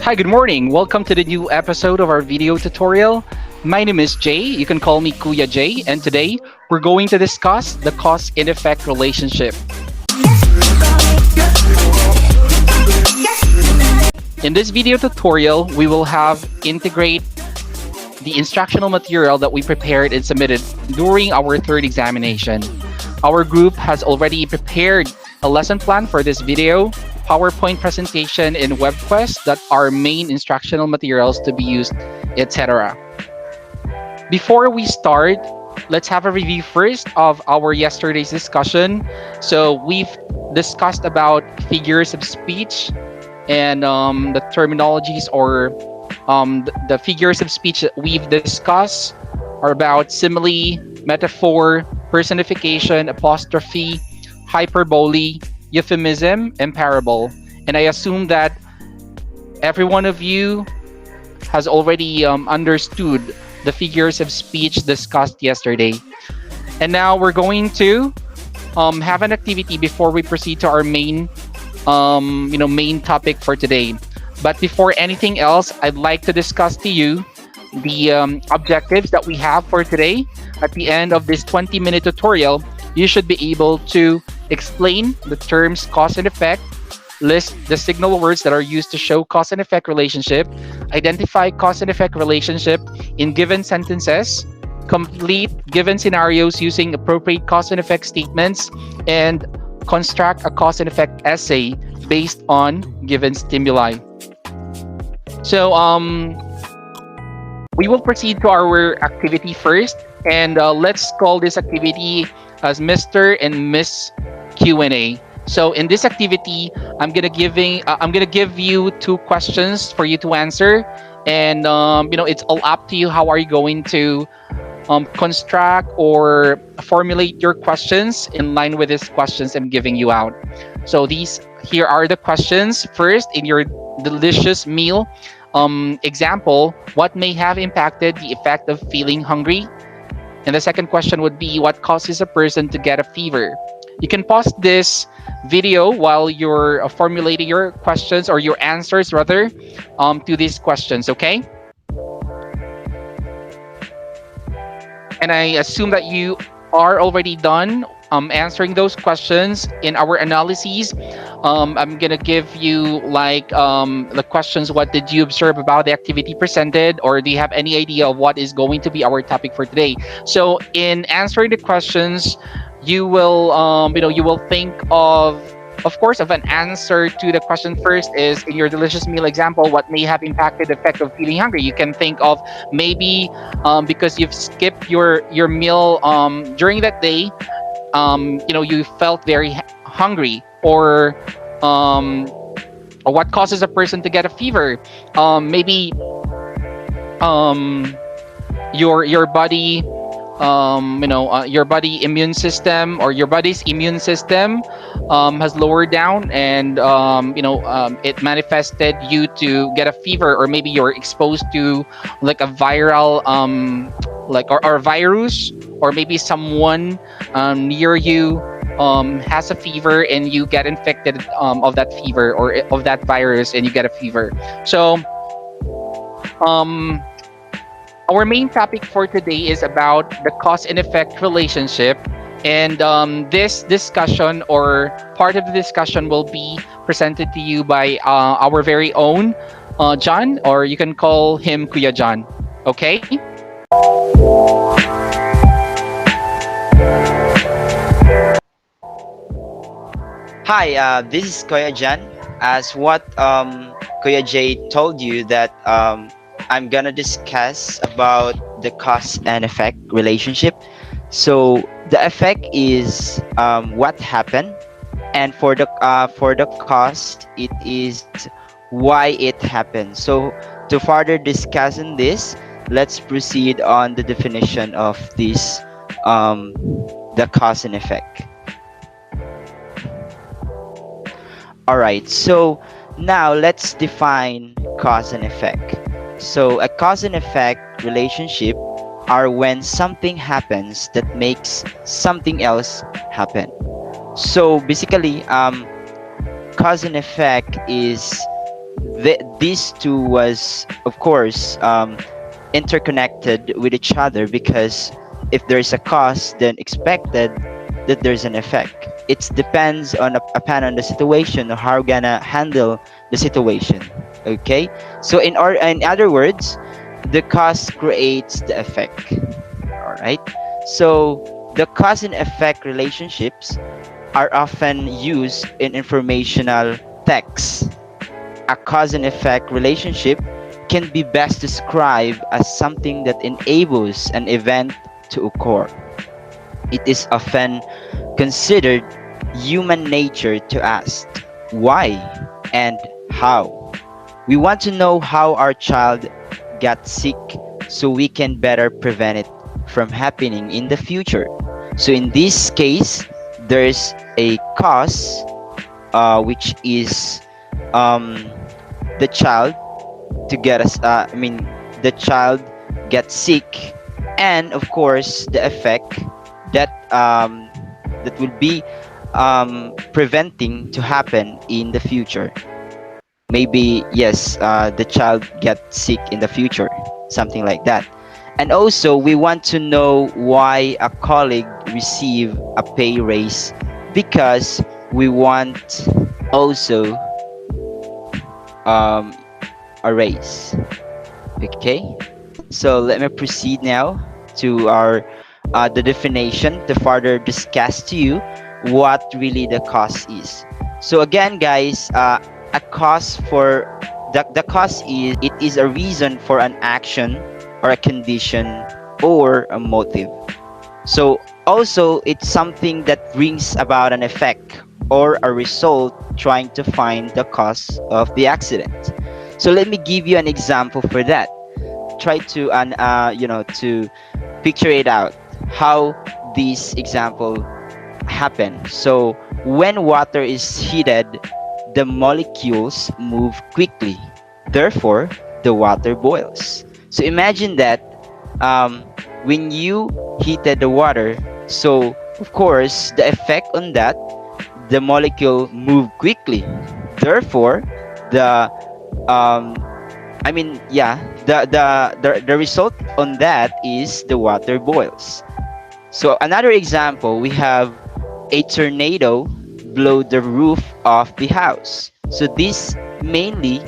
Hi, good morning. Welcome to the new episode of our video tutorial. My name is Jay. You can call me Kuya Jay. And today we're going to discuss the cause and effect relationship. In this video tutorial, we will have integrate the instructional material that we prepared and submitted during our third examination. Our group has already prepared a lesson plan for this video, PowerPoint presentation, and WebQuest that are main instructional materials to be used, etc. Before we start, let's have a review first of our yesterday's discussion. So we've discussed about figures of speech and the terminologies or the figures of speech that we've discussed are about simile, metaphor, personification, apostrophe, hyperbole, euphemism, and parable. And I assume that every one of you has already understood the figures of speech discussed yesterday. And now we're going to have an activity before we proceed to our main topic for today. But before anything else, I'd like to discuss to you the objectives that we have for today. At the end of this 20-minute tutorial, you should be able to explain the terms cause and effect, list the signal words that are used to show cause and effect relationship, identify cause and effect relationship in given sentences, complete given scenarios using appropriate cause and effect statements, and construct a cause and effect essay based on given stimuli. So we will proceed to our activity first, and let's call this activity as Mr. and Miss Q&A. So in this activity, I'm gonna give you two questions for you to answer, and it's all up to you. How are you going to construct or formulate your questions in line with these questions I'm giving you out? So here are the questions. First, in your delicious meal example, what may have impacted the effect of feeling hungry? And the second question would be, what causes a person to get a fever? You can pause this video while you're formulating your questions or your answers rather to these questions, okay? And I assume that you are already done answering those questions. In our analyses, I'm gonna give you the questions. What did you observe about the activity presented, or do you have any idea of what is going to be our topic for today? So in answering the questions, you will think of course, of an answer to the question. First is, in your delicious meal example, what may have impacted the effect of feeling hungry? You can think of maybe because you've skipped your meal during that day, you felt very hungry, or what causes a person to get a fever? Maybe your body your body immune system, or your body's immune system has lowered down, and it manifested you to get a fever, or maybe you're exposed to like a viral or a virus, or maybe someone near you has a fever and you get infected of that fever or of that virus and you get a fever. So our main topic for today is about the cause and effect relationship, and this discussion or part of the discussion will be presented to you by our very own John, or you can call him Kuya John. Okay? Hi, this is Kuya Jan. As what Kuya Jay told you that I'm gonna discuss about the cause and effect relationship. So the effect is what happened, and for the cost, it is why it happened. So to further discuss in this, let's proceed on the definition of this the cause and effect. All right, so now let's define cause and effect. So a cause and effect relationship are when something happens that makes something else happen. So basically, cause and effect is these two was, of course, interconnected with each other, because if there's a cause, then expected that there's an effect. It depends upon on the situation, or how we're gonna handle the situation. Okay, so in other words, the cause creates the effect. All right, so the cause and effect relationships are often used in informational texts. A cause and effect relationship can be best described as something that enables an event to occur. It is often considered human nature to ask why and how. We want to know how our child got sick so we can better prevent it from happening in the future. So in this case, there's a cause, which is um, the child to get us. The child gets sick, and of course, the effect that will be preventing to happen in the future. Maybe yes, the child gets sick in the future, something like that. And also, we want to know why a colleague receive a pay raise, because we want also um, a raise. Okay, so let me proceed now to our the definition to further discuss to you what really the cause is. So again, guys, a cause for the cause is, it is a reason for an action or a condition or a motive. So also, it's something that brings about an effect or a result, trying to find the cause of the accident. So let me give you an example for that. Try to to picture it out how this example happen. So when water is heated, the molecules move quickly. Therefore, the water boils. So imagine that when you heated the water, so of course the effect on that, the molecule move quickly. Therefore, the um, the result on that is the water boils. So another example, we have a tornado blow the roof off the house. So this mainly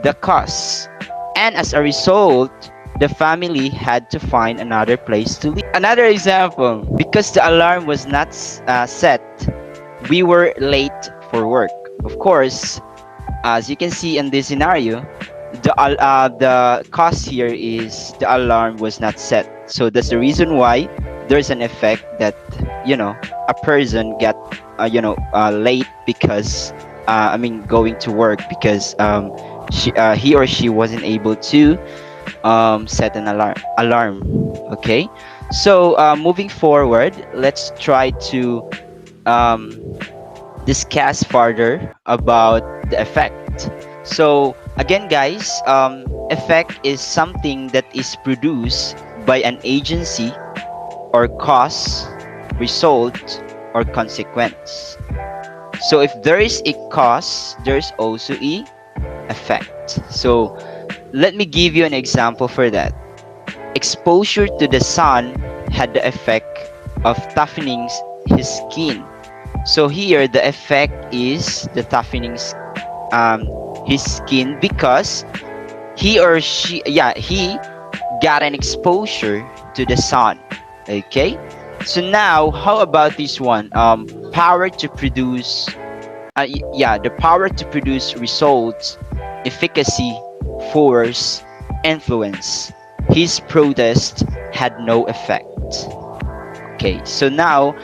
the cause. And as a result, the family had to find another place to live. Another example, because the alarm was not set, we were late for work. Of course, as you can see in this scenario, the cause here is the alarm was not set. So that's the reason why there's an effect that a person get late, because going to work, because he or she wasn't able to set an alarm. Okay, so moving forward, let's try to um, discuss further about the effect. So again, guys, effect is something that is produced by an agency or cause, result, or consequence. So if there is a cause, there's also a effect. So let me give you an example for that. Exposure to the sun had the effect of toughening his skin. So here the effect is the toughening his skin, because he got an exposure to the sun. Okay, so now how about this one? Power to produce the power to produce results, efficacy, force, influence. His protest had no effect. Okay, so now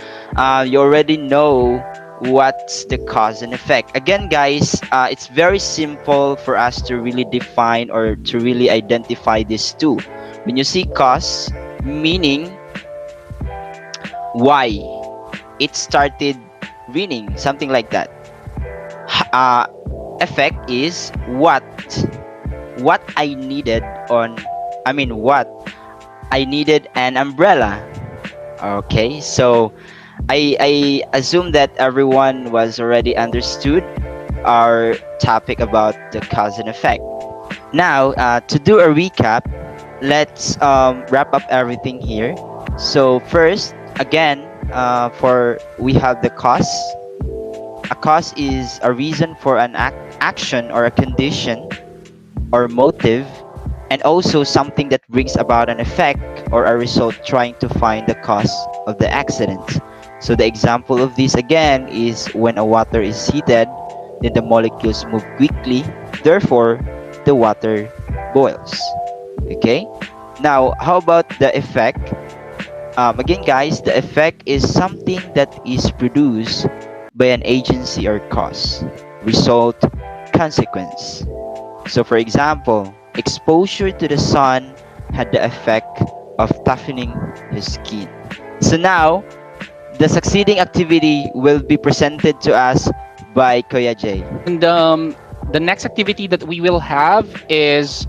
you already know what's the cause and effect. Again, guys, it's very simple for us to really define or to really identify these two. When you see cause, meaning why it started raining, something like that. Effect is what I needed what I needed an umbrella. Okay, so I assume that everyone was already understood our topic about the cause and effect. Now, to do a recap, let's wrap up everything here. So first, again, for we have the cause. A cause is a reason for an action or a condition or motive, and also something that brings about an effect or a result trying to find the cause of the accident. So the example of this again is when a water is heated, then the molecules move quickly, therefore the water boils. Okay? Now, how about the effect? Again, guys, the effect is something that is produced by an agency or cause, result, consequence. So, for example, exposure to the sun had the effect of toughening his skin. So now, the succeeding activity will be presented to us by Koya J. And the next activity that we will have is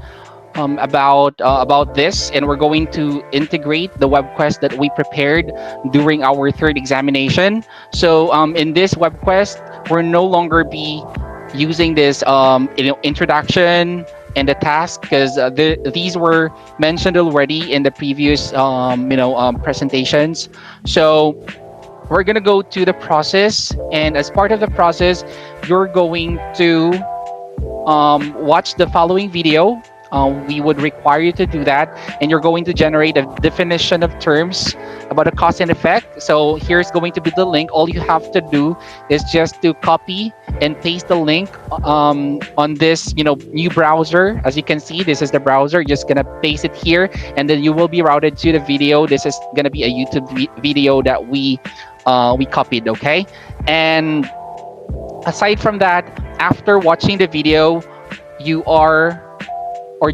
about this, and we're going to integrate the web quest that we prepared during our third examination. So in this web quest, we're no longer be using this introduction and the task, because these were mentioned already in the previous presentations. So we're gonna go to the process, and as part of the process, you're going to watch the following video. We would require you to do that, and you're going to generate a definition of terms about a cause and effect. So here's going to be the link. All you have to do is just to copy and paste the link on this new browser. As you can see, this is the browser. You're just gonna paste it here, and then you will be routed to the video. This is gonna be a YouTube video that we copied. Okay, and aside from that, after watching the video, you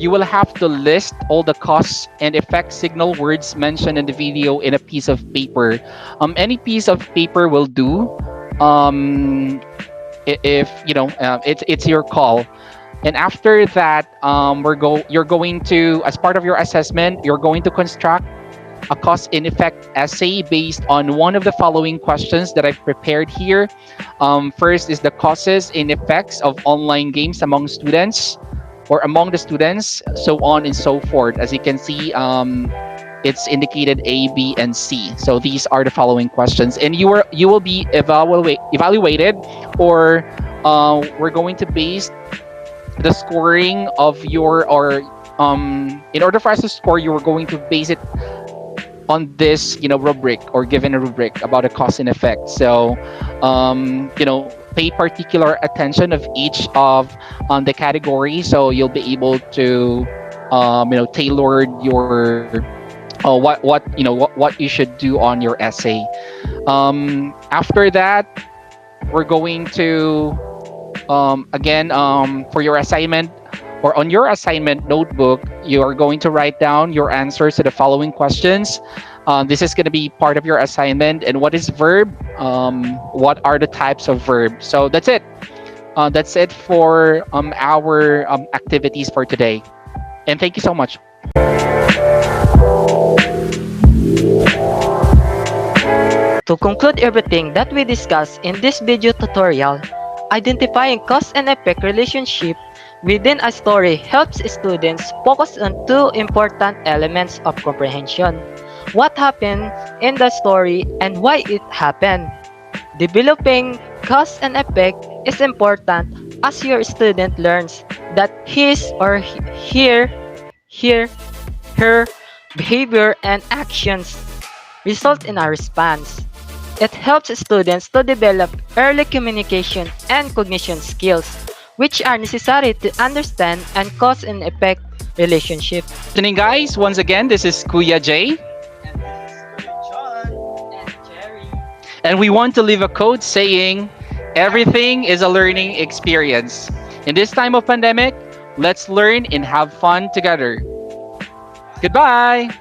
will have to list all the cause and effect signal words mentioned in the video in a piece of paper. Any piece of paper will do. If it's your call. And after that, you're going to, as part of your assessment, you're going to construct a cause and effect essay based on one of the following questions that I've prepared here. First is the causes and effects of online games among students, or among the students, so on and so forth. As you can see, it's indicated A, B, and C. So these are the following questions, and you will be evaluated, or we're going to base the scoring of your, or in order for us to score, you are going to base it on this rubric, or given a rubric about a cause and effect. So pay particular attention of each of the category, so you'll be able to tailor your what you should do on your essay. After that, we're going to again, for your assignment, or on your assignment notebook, you are going to write down your answers to the following questions. This is going to be part of your assignment. And what is verb? What are the types of verb? So that's it. That's it for our activities for today. And thank you so much. To conclude everything that we discussed in this video tutorial, identifying cause and effect relationship within a story helps students focus on two important elements of comprehension: what happened in the story and why it happened. Developing cause and effect is important as your student learns that his or her behavior and actions result in a response. It helps students to develop early communication and cognition skills, which are necessary to understand and cause and effect relationship. Listening, guys, once again, this is Kuya J. And this is Kuya John. And Jerry. And we want to leave a quote saying, everything is a learning experience. In this time of pandemic, let's learn and have fun together. Goodbye.